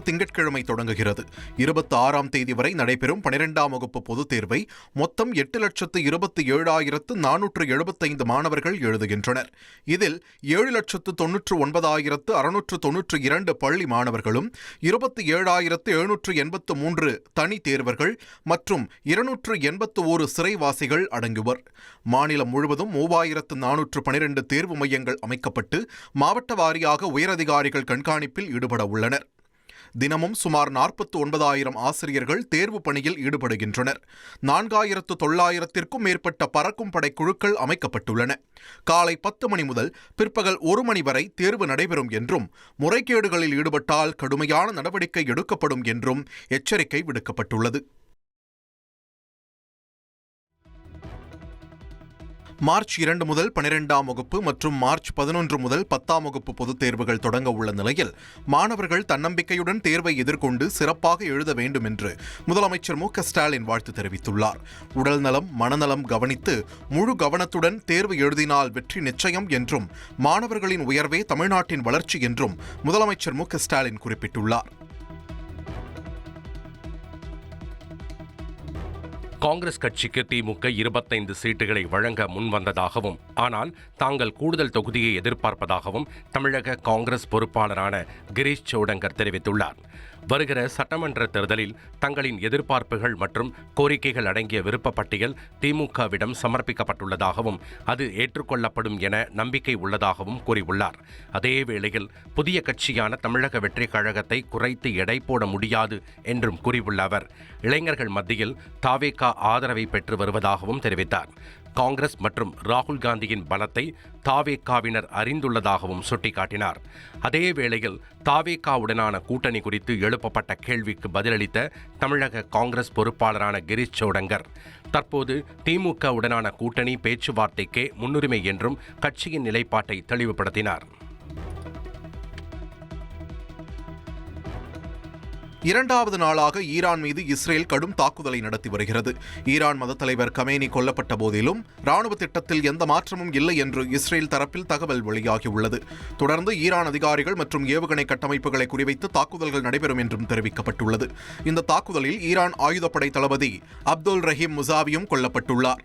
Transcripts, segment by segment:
திங்கட்கிழமை தொடங்குகிறது. 26ஆம் தேதி வரை நடைபெறும் 12ஆம் வகுப்பு பொதுத் தேர்வை மொத்தம் 8,27,475 மாணவர்கள் எழுதுகின்றனர். இதில் 7,99,692 பள்ளி மாணவர்களும் 27,783 தனி தேர்வர்கள் மற்றும் 281 சிறைவாசிகள் அடங்குவர். மாநிலம் முழுவதும் 3,412 தேர்வு மையங்கள் அமைக்கப்பட்டு மாவட்ட வாரியாக உயரதிகாரிகள் கண்காணிப்பில் ஈடுபட உள்ளனர். தினமும் சுமார் 49,000 ஆசிரியர்கள் தேர்வு பணியில் ஈடுபடுகின்றனர். 4,900க்கும் மேற்பட்ட பறக்கும் படை குழுக்கள் அமைக்கப்பட்டுள்ளன. காலை 10 மணி முதல் பிற்பகல் 1 மணி வரை தேர்வு நடைபெறும் என்றும் முறைகேடுகளில் ஈடுபட்டால் கடுமையான நடவடிக்கை எடுக்கப்படும் என்றும் எச்சரிக்கை விடுக்கப்பட்டுள்ளது. மார்ச் 2 முதல் 12ஆம் வகுப்பு மற்றும் மார்ச் 11 முதல் 10ஆம் வகுப்பு பொதுத் தேர்வுகள் தொடங்க உள்ள நிலையில் மாணவர்கள் தன்னம்பிக்கையுடன் தேர்வை எதிர்கொண்டு சிறப்பாக எழுத வேண்டும் என்று முதலமைச்சர் மு.க.ஸ்டாலின் வாழ்த்து தெரிவித்துள்ளார். உடல்நலம், மனநலம் கவனித்து முழு கவனத்துடன் தேர்வு எழுதினால் வெற்றி நிச்சயம் என்றும் மாணவர்களின் உயர்வே தமிழ்நாட்டின் வளர்ச்சி என்றும் முதலமைச்சர் மு.க.ஸ்டாலின் குறிப்பிட்டுள்ளார். காங்கிரஸ் கட்சிக்கு திமுக 25 சீட்டுகளை வழங்க முன்வந்ததாகவும், ஆனால் தாங்கள் கூடுதல் தொகுதியை எதிர்பார்ப்பதாகவும் தமிழக காங்கிரஸ் பொறுப்பாளரான கிரீஷ் சோடங்கர் தெரிவித்துள்ளார். வருகிற சட்டமன்ற தேர்தலில் தங்களின் எதிர்பார்ப்புகள் மற்றும் கோரிக்கைகள் அடங்கிய விருப்ப பட்டியல் திமுகவிடம் சமர்ப்பிக்கப்பட்டுள்ளதாகவும் அது ஏற்றுக்கொள்ளப்படும் என நம்பிக்கை உள்ளதாகவும் கூறியுள்ளார். அதேவேளையில் புதிய கட்சியான தமிழக வெற்றிக் கழகத்தை குறைத்து எடை போட முடியாது என்றும் கூறியுள்ள அவர், இளைஞர்கள் மத்தியில் தாவேகா ஆதரவை பெற்று வருவதாகவும் தெரிவித்தார். காங்கிரஸ் மற்றும் ராகுல் காந்தியின் பலத்தை தாவேகாவினர் அறிந்துள்ளதாகவும் சுட்டிக்காட்டினார். அதேவேளையில் தாவேகாவுடனான கூட்டணி குறித்து எழுப்பப்பட்ட கேள்விக்கு பதிலளித்த தமிழக காங்கிரஸ் பொறுப்பாளரான கிரீஷ் சோடங்கர், தற்போது திமுகவுடனான கூட்டணி பேச்சுவார்த்தைக்கே முன்னுரிமை என்றும் கட்சியின் நிலைப்பாட்டை தெளிவுபடுத்தினார். இரண்டாவது நாளாக ஈரான் மீது இஸ்ரேல் கடும் தாக்குதலை நடத்தி வருகிறது. ஈரான் மத தலைவர் கமேனி கொல்லப்பட்ட போதிலும் ராணுவ திட்டத்தில் எந்த மாற்றமும் இல்லை என்று இஸ்ரேல் தரப்பில் தகவல் வெளியாகியுள்ளது. தொடர்ந்து ஈரான் அதிகாரிகள் மற்றும் ஏவுகணை கட்டமைப்புகளை குறிவைத்து தாக்குதல்கள் நடைபெறும் என்றும் தெரிவிக்கப்பட்டுள்ளது. இந்த தாக்குதலில் ஈரான் ஆயுதப்படை தளபதி அப்துல் ரஹீம் முசாவியும் கொல்லப்பட்டுள்ளார்.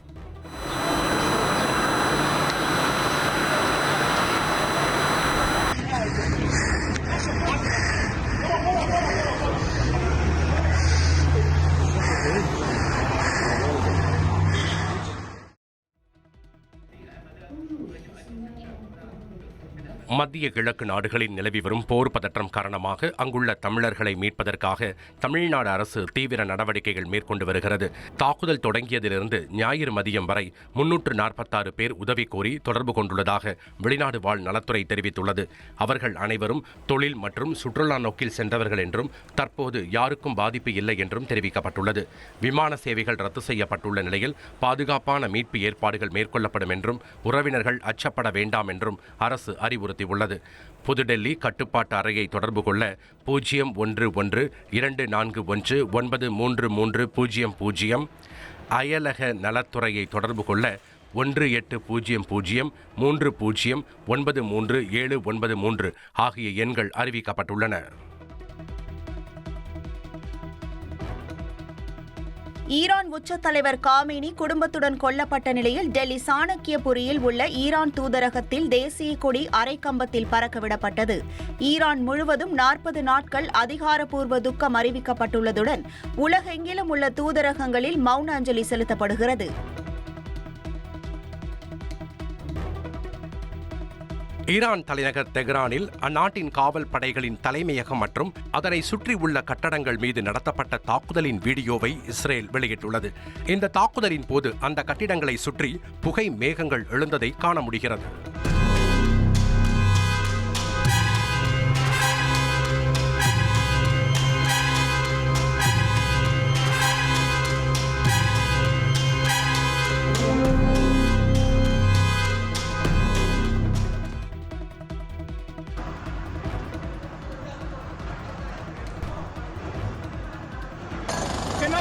மத்திய கிழக்கு நாடுகளில் நிலவி வரும் போர் பதற்றம் காரணமாக அங்குள்ள தமிழர்களை மீட்பதற்காக தமிழ்நாடு அரசு தீவிர நடவடிக்கைகள் மேற்கொண்டு வருகிறது. தாக்குதல் தொடங்கியதிலிருந்து ஞாயிறு மதியம் வரை 346 பேர் உதவி கோரி தொடர்பு கொண்டுள்ளதாக வெளிநாடு வாழ் நலத்துறை தெரிவித்துள்ளது. அவர்கள் அனைவரும் தொழில் மற்றும் சுற்றுலா நோக்கில் சென்றவர்கள் என்றும் தற்போது யாருக்கும் பாதிப்பு இல்லை என்றும் தெரிவிக்கப்பட்டுள்ளது. விமான சேவைகள் ரத்து செய்யப்பட்டுள்ள நிலையில் பாதுகாப்பான மீட்பு ஏற்பாடுகள் மேற்கொள்ளப்படும் என்றும் உறவினர்கள் அச்சப்பட வேண்டாம் என்றும் அரசு அறிவுறுத்தியுள்ளது. புதுடெல்லி கட்டுப்பாட்டு அறையை தொடர்பு கொள்ள 01124193300, அயலக நலத்துறையை தொடர்பு கொள்ள 180030933793 ஆகிய எண்கள் அறிவிக்கப்பட்டுள்ளன. ஈரான் உச்ச தலைவர் காமேனி குடும்பத்துடன் கொல்லப்பட்ட நிலையில் டெல்லி சாணக்கியபுரியில் உள்ள ஈரான் தூதரகத்தில் தேசிய கொடி அரைக்கம்பத்தில் பறக்கவிடப்பட்டது. ஈரான் முழுவதும் 40 நாட்கள் அதிகாரப்பூர்வ துக்கம் அறிவிக்கப்பட்டுள்ளதுடன் உலகெங்கிலும் உள்ள தூதரகங்களில் மௌன அஞ்சலி செலுத்தப்படுகிறது. ஈரான் தலைநகர் தெஹ்ரானில் அந்நாட்டின் காவல் படைகளின் தலைமையகம் மற்றும் அதனை சுற்றியுள்ள கட்டடங்கள் மீது நடத்தப்பட்ட தாக்குதலின் வீடியோவை இஸ்ரேல் வெளியிட்டுள்ளது. இந்த தாக்குதலின் போது அந்த கட்டிடங்களை சுற்றி புகை மேகங்கள் எழுந்ததை காண முடிகிறது.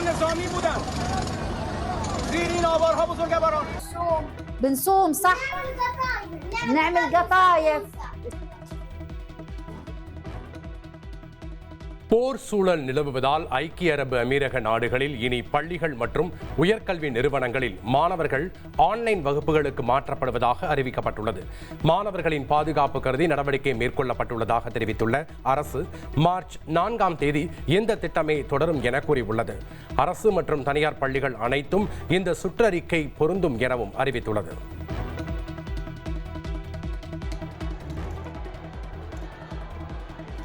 نظامی بودن زیر این آوارها بزرگواران بنصوم صح نعمل قطايف. போர் சூழல் நிலவுவதால் ஐக்கிய அரபு அமீரக நாடுகளில் இனி பள்ளிகள் மற்றும் உயர்கல்வி நிறுவனங்களில் மாணவர்கள் ஆன்லைன் வகுப்புகளுக்கு மாற்றப்படுவதாக அறிவிக்கப்பட்டுள்ளது. மாணவர்களின் பாதுகாப்பு கருதி நடவடிக்கை மேற்கொள்ளப்பட்டுள்ளதாக தெரிவித்துள்ள அரசு மார்ச் 4ஆம் தேதி இந்த திட்டமே தொடரும் என கூறியுள்ளது. அரசு மற்றும் தனியார் பள்ளிகள் அனைத்தும் இந்த சுற்றறிக்கை பொருந்தும் எனவும் அறிவித்துள்ளது.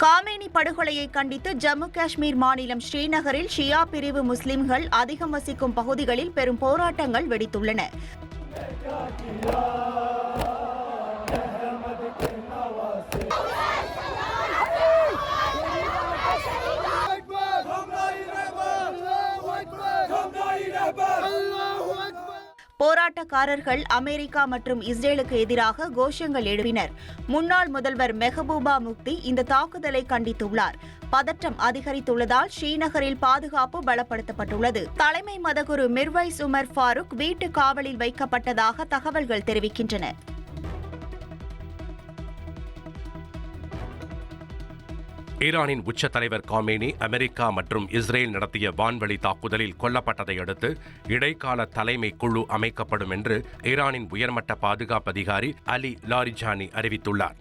காமேனி படுகொலையை கண்டித்து ஜம்மு காஷ்மீர் மாநிலம் ஸ்ரீநகரில் ஷியா பிரிவு முஸ்லிம்கள் அதிகம் வசிக்கும் பகுதிகளில் பெரும் போராட்டங்கள் வெடித்துள்ளன. போராட்டக்காரர்கள் அமெரிக்கா மற்றும் இஸ்ரேலுக்கு எதிராக கோஷங்கள் எழுப்பினர். முன்னாள் முதல்வர் மெஹபூபா முஃப்தி இந்த தாக்குதலை கண்டித்துள்ளார். பதற்றம் அதிகரித்துள்ளதால் ஸ்ரீநகரில் பாதுகாப்பு பலப்படுத்தப்பட்டுள்ளது. தலைமை மதகுரு மிர்வைஸ் உமர் ஃபாரூக் வீட்டு காவலில் வைக்கப்பட்டதாக தகவல்கள் தெரிவிக்கின்றன. ஈரானின் உச்ச தலைவர் காமேனி அமெரிக்கா மற்றும் இஸ்ரேல் நடத்திய வான்வழி தாக்குதலில் கொல்லப்பட்டதை அடுத்து இடைக்கால தலைமை குழு அமைக்கப்படும் என்று ஈரானின் உயர்மட்ட பாதுகாப்பு அதிகாரி அலி லாரிஜானி அறிவித்துள்ளார்.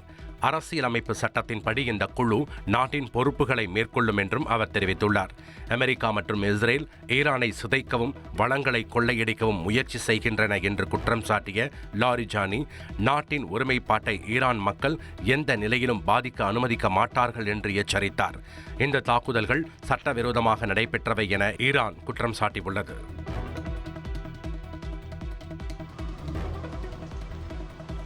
அரசியலமைப்பு சட்டத்தின்படி இந்த குழு நாட்டின் பொறுப்புகளை மேற்கொள்ளும் என்றும் அவர் தெரிவித்துள்ளார். அமெரிக்கா மற்றும் இஸ்ரேல் ஈரானை சிதைக்கவும் வளங்களை கொள்ளையடிக்கவும் முயற்சி செய்கின்றன என்று குற்றம் சாட்டிய லாரிஜானி, நாட்டின் ஒருமைப்பாட்டை ஈரான் மக்கள் எந்த நிலையிலும் பாதிக்க அனுமதிக்க மாட்டார்கள் என்று எச்சரித்தார். இந்த தாக்குதல்கள் சட்டவிரோதமாக நடைபெற்றவை என ஈரான் குற்றம் சாட்டியுள்ளது.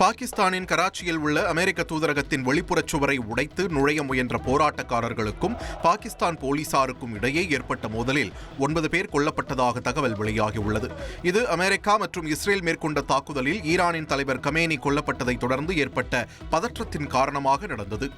பாகிஸ்தானின் கராச்சியில் உள்ள அமெரிக்க தூதரகத்தின் வெளிப்புறச் சுவரை உடைத்து நுழைய முயன்ற போராட்டக்காரர்களுக்கும் பாகிஸ்தான் போலீசாருக்கும் இடையே ஏற்பட்ட மோதலில் 9 பேர் கொல்லப்பட்டதாக தகவல் வெளியாகியுள்ளது. இது அமெரிக்கா மற்றும் இஸ்ரேல் மேற்கொண்ட தாக்குதலில் ஈரானின் தலைவர் கமேனி கொல்லப்பட்டதை தொடர்ந்து ஏற்பட்ட பதற்றத்தின் காரணமாக நடந்தது.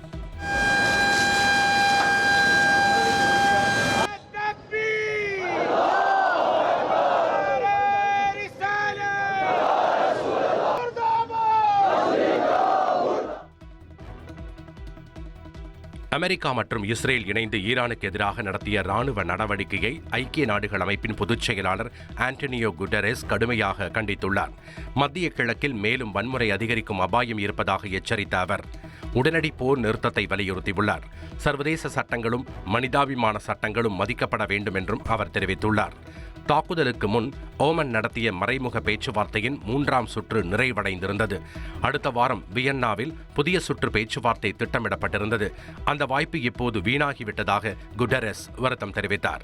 அமெரிக்கா மற்றும் இஸ்ரேல் இணைந்து ஈரானுக்கு எதிராக நடத்திய ராணுவ நடவடிக்கையை ஐக்கிய நாடுகள் அமைப்பின் பொதுச் செயலாளர் ஆண்டனியோ குட்டரெஸ் கடுமையாக கண்டித்துள்ளார். மத்திய கிழக்கில் மேலும் வன்முறை அதிகரிக்கும் அபாயம் இருப்பதாக எச்சரித்த அவர் உடனடி போர் நிறுத்தத்தை வலியுறுத்தியுள்ளார். சர்வதேச சட்டங்களும் மனிதாபிமான சட்டங்களும் மதிக்கப்பட வேண்டும் என்றும் அவர் தெரிவித்துள்ளார். தாக்குதலுக்கு முன் ஓமன் நடத்திய மறைமுக பேச்சுவார்த்தையின் 3ஆம் சுற்று நிறைவடைந்திருந்தது. அடுத்த வாரம் வியன்னாவில் புதிய சுற்று பேச்சுவார்த்தை திட்டமிடப்பட்டிருந்தது. அந்த வாய்ப்பு இப்போது வீணாகிவிட்டதாக குட்டரெஸ் வருத்தம் தெரிவித்தார்.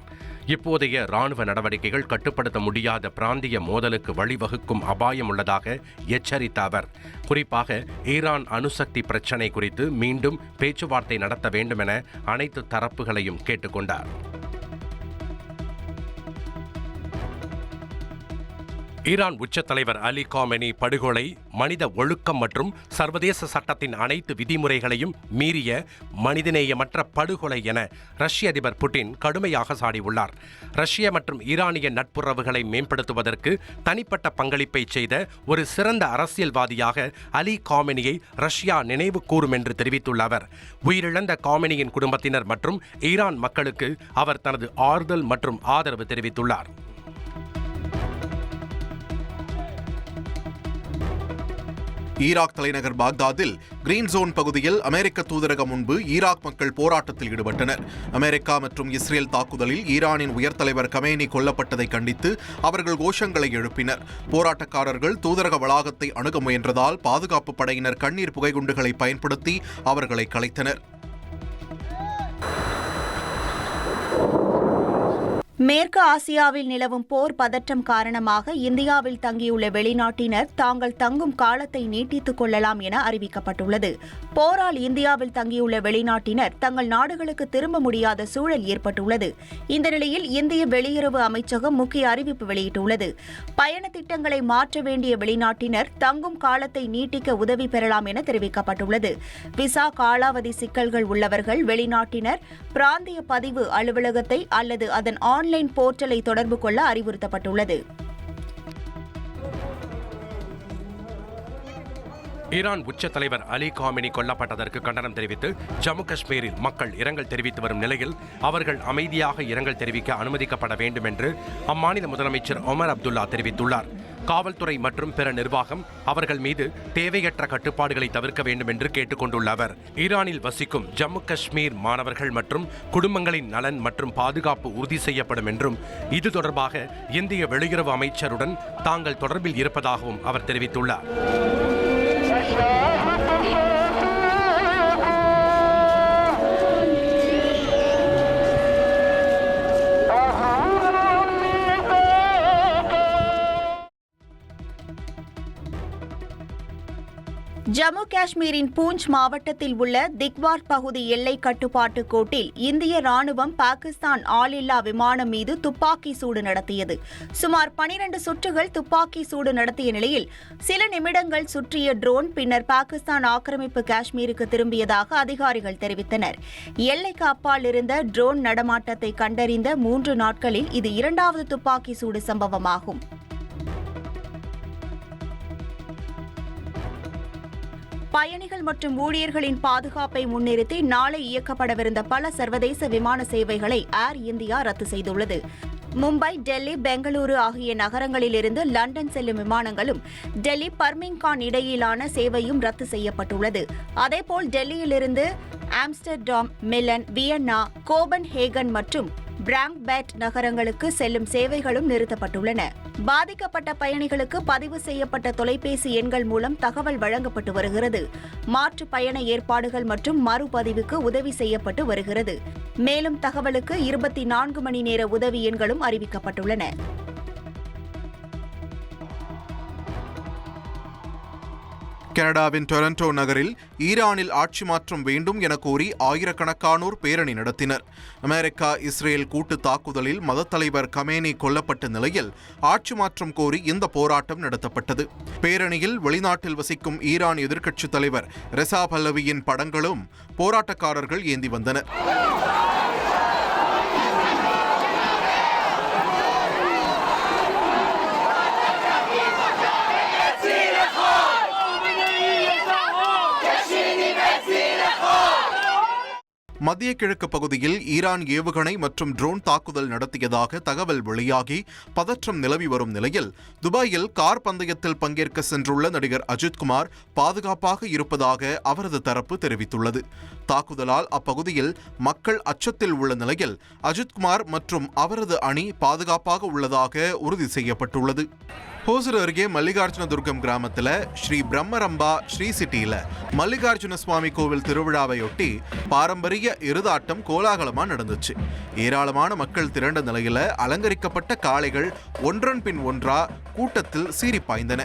இப்போதைய ராணுவ நடவடிக்கைகள் கட்டுப்படுத்த முடியாத பிராந்திய மோதலுக்கு வழிவகுக்கும் அபாயம் உள்ளதாக எச்சரித்த அவர் குறிப்பாக ஈரான் அணுசக்தி பிரச்சினை குறித்து மீண்டும் பேச்சுவார்த்தை நடத்த வேண்டும் என அனைத்து தரப்புகளையும் கேட்டுக்கொண்டார். ஈரான் உச்ச தலைவர் அலி காமெனி படுகொலை மனித ஒழுக்கம் மற்றும் சர்வதேச சட்டத்தின் அனைத்து விதிமுறைகளையும் மீறிய மனிதநேயமற்ற படுகொலை என ரஷ்ய அதிபர் புட்டின் கடுமையாக சாடியுள்ளார். ரஷ்ய மற்றும் ஈரானிய நட்புறவுகளை மேம்படுத்துவதற்கு தனிப்பட்ட பங்களிப்பை செய்த ஒரு சிறந்த அரசியல்வாதியாக அலி காமெனியை ரஷ்யா நினைவு கூறும் என்று தெரிவித்துள்ள அவர் உயிரிழந்த காமெனியின் குடும்பத்தினர் மற்றும் ஈரான் மக்களுக்கு அவர் தனது ஆறுதல் மற்றும் ஆதரவு தெரிவித்துள்ளார். ஈராக் தலைநகர் பாக்தாதில் கிரீன் ஜோன் பகுதியில் அமெரிக்க தூதரகம் முன்பு ஈராக் மக்கள் போராட்டத்தில் ஈடுபட்டனர். அமெரிக்கா மற்றும் இஸ்ரேல் தாக்குதலில் ஈரானின் உயர் தலைவர் கமேனி கொல்லப்பட்டதை கண்டித்து அவர்கள் கோஷங்களை எழுப்பினர். போராட்டக்காரர்கள் தூதரக வளாகத்தை அணுக முயன்றதால் பாதுகாப்பு படையினர் கண்ணீர் புகைக்குண்டுகளை பயன்படுத்தி அவர்களை கலைத்தனர். மேற்கு ஆசியாவில் நிலவும் போர் பதற்றம் காரணமாக இந்தியாவில் தங்கியுள்ள வெளிநாட்டினர் தாங்கள் தங்கும் காலத்தை நீட்டித்துக் கொள்ளலாம் என அறிவிக்கப்பட்டுள்ளது. போரால் இந்தியாவில் தங்கியுள்ள வெளிநாட்டினர் தங்கள் நாடுகளுக்கு திரும்ப முடியாத சூழல் ஏற்பட்டுள்ளது. இந்த நிலையில் இந்திய வெளியுறவு அமைச்சகம் முக்கிய அறிவிப்பு வெளியிட்டுள்ளது. பயண திட்டங்களை மாற்ற வேண்டிய வெளிநாட்டினர் தங்கும் காலத்தை நீட்டிக்க உதவி பெறலாம் என தெரிவிக்கப்பட்டுள்ளது. விசா காலாவதி சிக்கல்கள் உள்ளவர்கள் வெளிநாட்டினர் பிராந்திய பதிவு அலுவலகத்தை அல்லது அதன் ஆன்லைன் போர்ட்டலை தொடர்பு கொள்ள அறிவுறுத்தப்பட்டுள்ளது. ஈரான் உச்ச தலைவர் அலி காமினி கொல்லப்பட்டதற்கு கண்டனம் தெரிவித்து ஜம்மு காஷ்மீரில் மக்கள் இரங்கல் தெரிவித்து வரும் நிலையில் அவர்கள் அமைதியாக இரங்கல் தெரிவிக்க அனுமதிக்கப்பட வேண்டும் என்று அம்மாநில முதலமைச்சர் ஒமர் அப்துல்லா தெரிவித்துள்ளார். காவல்துறை மற்றும் பிற நிர்வாகம் அவர்கள் மீது தேவையற்ற கட்டுப்பாடுகளை தவிர்க்க வேண்டும் என்று கேட்டுக் கொண்டுள்ள அவர், ஈரானில் வசிக்கும் ஜம்மு காஷ்மீர் மாணவர்கள் மற்றும் குடும்பங்களின் நலன் மற்றும் பாதுகாப்பு உறுதி செய்யப்படும் என்றும் இது தொடர்பாக இந்திய வெளியுறவு அமைச்சருடன் தாங்கள் தொடர்பில் இருப்பதாகவும் அவர் தெரிவித்துள்ளார். ஜம்மு காஷ்மீரின் பூஞ்ச் மாவட்டத்தில் உள்ள திக்வார் பகுதி எல்லை கட்டுப்பாட்டு கோட்டில் இந்திய ராணுவம் பாகிஸ்தான் ஆளில்லா விமானம் மீது துப்பாக்கி சூடு நடத்தியது. சுமார் 12 சுற்றுகள் துப்பாக்கி சூடு நடத்திய நிலையில் சில நிமிடங்கள் சுற்றிய ட்ரோன் பின்னர் பாகிஸ்தான் ஆக்கிரமிப்பு காஷ்மீருக்கு திரும்பியதாக அதிகாரிகள் தெரிவித்தனர். எல்லைக்கு அப்பால் இருந்த ட்ரோன் நடமாட்டத்தை கண்டறிந்த 3 நாட்களில் இது 2வது துப்பாக்கி சூடு சம்பவமாகும். பயணிகள் மற்றும் ஊழியர்களின் பாதுகாப்பை முன்னிறுத்தி நாளை இயக்கப்படவிருந்த பல சர்வதேச விமான சேவைகளை ஏர் இந்தியா ரத்து செய்துள்ளது. மும்பை, டெல்லி, பெங்களூரு ஆகிய நகரங்களிலிருந்து லண்டன் செல்லும் விமானங்களும் டெல்லி பர்மிங்கான் இடையிலான சேவையும் ரத்து செய்யப்பட்டுள்ளது. அதேபோல் டெல்லியிலிருந்து ஆம்ஸ்டர்டாம், மிலன், வியன்னா, கோபன்ஹேகன் மற்றும் பிராங்க்பேட் நகரங்களுக்கு செல்லும் சேவைகளும் நிறுத்தப்பட்டுள்ளன. பாதிக்கப்பட்ட பயணிகளுக்கு பதிவு செய்யப்பட்ட தொலைபேசி எண்கள் மூலம் தகவல் வழங்கப்பட்டு வருகிறது. மாற்று பயண ஏற்பாடுகள் மற்றும் மறுபதிவுக்கு உதவி செய்யப்பட்டு வருகிறது. மேலும் தகவலுக்கு 24 மணி நேர உதவி எண்களும் அறிவிக்கப்பட்டுள்ளன. கனடாவின் டொரண்டோ நகரில் ஈரானில் ஆட்சி மாற்றம் வேண்டும் என கோரி ஆயிரக்கணக்கானோர் பேரணி நடத்தினர். அமெரிக்கா இஸ்ரேல் கூட்டு தாக்குதலில் மதத்தலைவர் கமேனி கொல்லப்பட்ட நிலையில் ஆட்சி மாற்றம் கோரி இந்த போராட்டம் நடத்தப்பட்டது. பேரணியில் வெளிநாட்டில் வசிக்கும் ஈரான் எதிர்க்கட்சித் தலைவர் ரெசா பல்லவியின் படங்களும் போராட்டக்காரர்கள் ஏந்தி வந்தனர். மத்திய கிழக்கு பகுதியில் ஈரான் ஏவுகணை மற்றும் ட்ரோன் தாக்குதல் நடத்தியதாக தகவல் வெளியாகி பதற்றம் நிலவி வரும் நிலையில் துபாயில் கார் பந்தயத்தில் பங்கேற்க சென்றுள்ள நடிகர் அஜித்குமார் பாதுகாப்பாக இருப்பதாக அவரது தரப்பு தெரிவித்துள்ளது. தாக்குதலால் அப்பகுதியில் மக்கள் அச்சத்தில் உள்ள நிலையில் அஜித்குமார் மற்றும் அவரது அணி பாதுகாப்பாக உள்ளதாக உறுதி செய்யப்பட்டுள்ளது. ஹோசூர் அருகே மல்லிகார்ஜுன துர்கம் கிராமத்தில் ஸ்ரீ பிரம்மரம்பா ஸ்ரீ சிட்டியில் மல்லிகார்ஜுன சுவாமி கோவில் திருவிழாவையொட்டி பாரம்பரிய எருதாட்டம் கோலாகலமாக நடந்துச்சு. ஏராளமான மக்கள் திரண்ட நிலையில அலங்கரிக்கப்பட்ட காளைகள் ஒன்றன் பின் ஒன்றா கூட்டத்தில் சீறி பாய்ந்தன.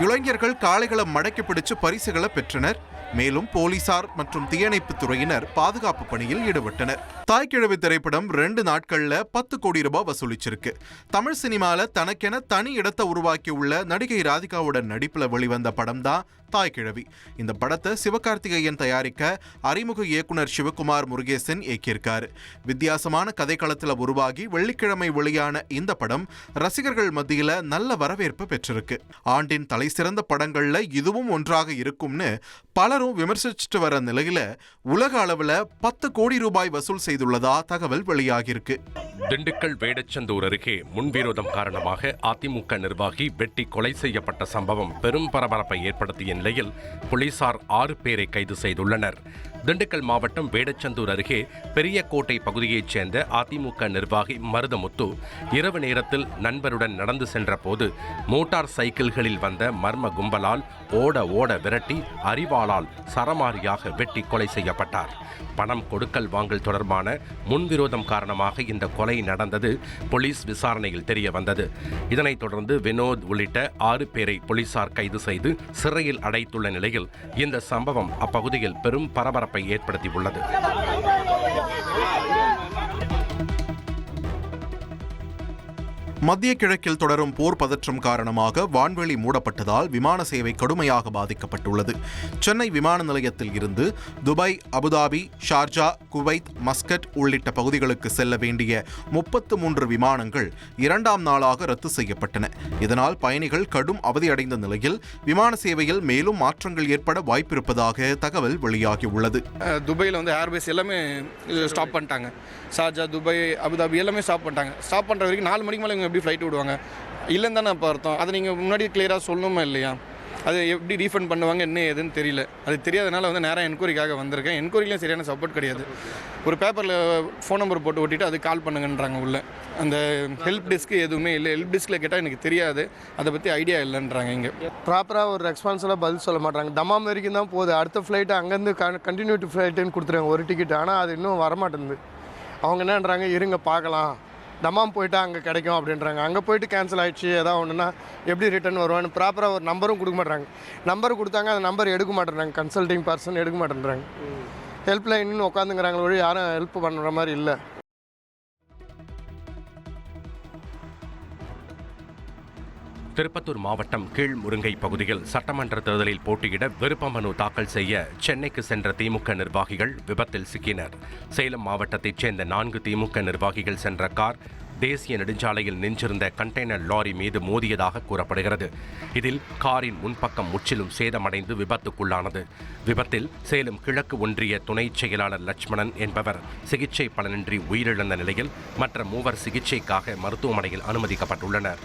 இளைஞர்கள் காளைகளை மடக்கி பிடிச்சு பரிசுகளை பெற்றனர். மேலும் போலீசார் மற்றும் தீயணைப்புத் துறையினர் பாதுகாப்பு பணியில் ஈடுபட்டனர். தாய்க்கிழவி திரைப்படம் 2 நாட்கள்ல 10 கோடி ரூபாய் வசூலிச்சிருக்கு. தமிழ் சினிமால தனக்கென தனி இடத்தை உருவாக்கியுள்ள நடிகை ராதிகாவுடன் நடிப்புல வெளிவந்த படம் தான் தாய்க்கிழவி. இந்த படத்தை சிவகார்த்திகேயன் தயாரிக்க அறிமுக இயக்குனர் சிவகுமார் முருகேசன் இயக்கியிருக்காரு. வித்தியாசமான கதைக்களத்தில் உருவாகி வெள்ளிக்கிழமை வெளியான இந்த படம் ரசிகர்கள் மத்தியில நல்ல வரவேற்பு பெற்றிருக்கு. ஆண்டின் தலைசிறந்த படங்கள்ல இதுவும் ஒன்றாக இருக்கும்னு பலரும் விமர்சிச்சுட்டு வர நிலையில உலக அளவுல 10 கோடி ரூபாய் வசூல் செய்துள்ளதா தகவல் வெளியாகியிருக்கு. திண்டுக்கல் வேடச்சந்தூர் அருகே முன்விரோதம் காரணமாக அதிமுக நிர்வாகி வெட்டி கொலை செய்யப்பட்ட சம்பவம் பெரும் பரபரப்பை ஏற்படுத்திய நிலையில் போலீசார் 6 பேரை கைது செய்துள்ளனர். திண்டுக்கல் மாவட்டம் வேடச்சந்தூர் அருகே பெரியக்கோட்டை பகுதியைச் சேர்ந்த அதிமுக நிர்வாகி மருதமுத்து இரவு நேரத்தில் நண்பருடன் நடந்து சென்ற போது மோட்டார் சைக்கிள்களில் வந்த மர்ம கும்பலால் ஓட விரட்டி அரிவாளால் சரமாரியாக வெட்டி கொலை செய்யப்பட்டார். பணம் கொடுக்கல் வாங்கல் தொடர்பான முன்விரோதம் காரணமாக இந்த கொலை நடந்தது போலீஸ் விசாரணையில் தெரிய வந்தது. இதனைத் தொடர்ந்து வினோத் உள்ளிட்ட 6 பேரை போலீசார் கைது செய்து சிறையில் அடைத்துள்ள நிலையில் இந்த சம்பவம் அப்பகுதியில் பெரும் பரபரப்பை ஏற்படுத்தியுள்ளது. மத்திய கிழக்கில் தொடரும் போர் பதற்றம் காரணமாக வான்வெளி மூடப்பட்டதால் விமான சேவை கடுமையாக பாதிக்கப்பட்டுள்ளது. சென்னை விமான நிலையத்தில் இருந்து Dubai, Abu Dhabi, Sharjah, Kuwait, Muscat உள்ளிட்ட பகுதிகளுக்கு செல்ல வேண்டிய 33 விமானங்கள் 2ஆம் நாளாக ரத்து செய்யப்பட்டன. இதனால் பயணிகள் கடும் அவதியடைந்த நிலையில் விமான சேவையில் மேலும் மாற்றங்கள் ஏற்பட வாய்ப்பிருப்பதாக தகவல் வெளியாகியுள்ளது. துபாயில் ஏர்பேஸ் எல்லாமே ஸ்டாப் பண்ணிட்டாங்க. ஷார்ஜா, துபாய், அபுதாபி எல்லாமே ஸ்டாப் பண்ணிட்டாங்க. ஸ்டாப் பண்ணுற வரைக்கும் 4 மணிக்கு மேலே இவங்க எப்படி ஃப்ளைட் விடுவாங்க? இல்லைன்னு தானே அப்போ அர்த்தம். அதை நீங்கள் முன்னாடி கிளியராக சொல்லணுமா இல்லையா? அது எப்படி ரீஃபண்ட் பண்ணுவாங்க என்ன ஏதுன்னு தெரியல. அது தெரியாதனால நேராக என்கொயரிக்காக வந்திருக்கேன். என்கொயரிலையும் சரியான சப்போர்ட் கிடையாது. ஒரு பேப்பரில் ஃபோன் நம்பர் போட்டு ஓட்டிட்டு அது கால் பண்ணுங்கன்றாங்க. உள்ள அந்த ஹெல்ப் டெஸ்க்கு எதுவுமே இல்லை. ஹெல்ப் டெஸ்கில் கேட்டால் எனக்கு தெரியாது, அதை பற்றி ஐடியா இல்லைன்றாங்க. இங்கே ப்ராப்பராக ஒரு ரெஸ்பான்ஸில் பதில் சொல்ல மாட்டாங்க. தமாம் வரைக்கும் தான் போகுது. அடுத்த ஃப்ளைட்டு அங்கேருந்து கண்டினியூட்டி ஃப்ளைட்டுன்னு கொடுத்துருவாங்க ஒரு டிக்கெட். ஆனால் அது இன்னும் வரமாட்டேங்குது. அவங்க என்னன்றாங்க, இருங்க பார்க்கலாம், தமாம் போயிட்டா அங்கே கிடைக்கும் அப்படின்றாங்க. அங்கே போயிட்டு கேன்சல் ஆகிடுச்சு ஏதாவது ஒன்றுனா எப்படி ரிட்டர்ன் வருவான்னு ப்ராப்பராக ஒரு நம்பரும் கொடுக்க மாட்டாங்க. நம்பர் கொடுத்தாங்க, அந்த நம்பர் எடுக்க மாட்டேறாங்க. கன்சல்டிங் பர்சன் எடுக்க மாட்டேன்றாங்க. ஹெல்ப் லைன்னு உட்காந்துங்கிறாங்களோ வழி யாரும் ஹெல்ப் பண்ணுற மாதிரி இல்லை. திருப்பத்தூர் மாவட்டம் கீழ்முருங்கை பகுதியில் சட்டமன்ற தேர்தலில் போட்டியிட விருப்ப மனு தாக்கல் செய்ய சென்னைக்கு சென்ற திமுக நிர்வாகிகள் விபத்தில் சிக்கினர். சேலம் மாவட்டத்தைச் சேர்ந்த 4 திமுக நிர்வாகிகள் சென்ற கார் தேசிய நெடுஞ்சாலையில் நின்றிருந்த கண்டெய்னர் லாரி மீது மோதியதாக கூறப்படுகிறது. இதில் காரின் முன்பக்கம் முற்றிலும் சேதமடைந்து விபத்துக்குள்ளானது. விபத்தில் சேலம் கிழக்கு ஒன்றிய துணை செயலாளர் லட்சுமணன் என்பவர் சிகிச்சை பலனின்றி உயிரிழந்த நிலையில் மற்ற 3 சிகிச்சைக்காக மருத்துவமனையில் அனுமதிக்கப்பட்டுள்ளனர்.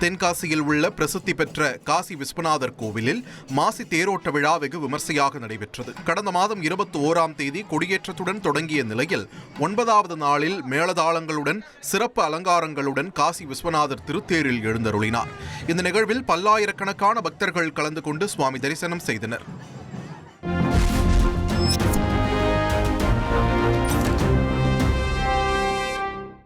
தென்காசியில் உள்ள பிரசித்தி பெற்ற காசி விஸ்வநாதர் கோவிலில் மாசி தேரோட்ட விழா வெகு விமர்சையாக நடைபெற்றது. கடந்த மாதம் 21ஆம் தேதி கொடியேற்றத்துடன் தொடங்கிய நிலையில் 9வது நாளில் மேளதாளங்களுடன் சிறப்பு அலங்காரங்களுடன் காசி விஸ்வநாதர் திருத்தேரில் எழுந்தருளினார். இந்த நிகழ்வில் பல்லாயிரக்கணக்கான பக்தர்கள் கலந்து கொண்டு சுவாமி தரிசனம் செய்தனர்.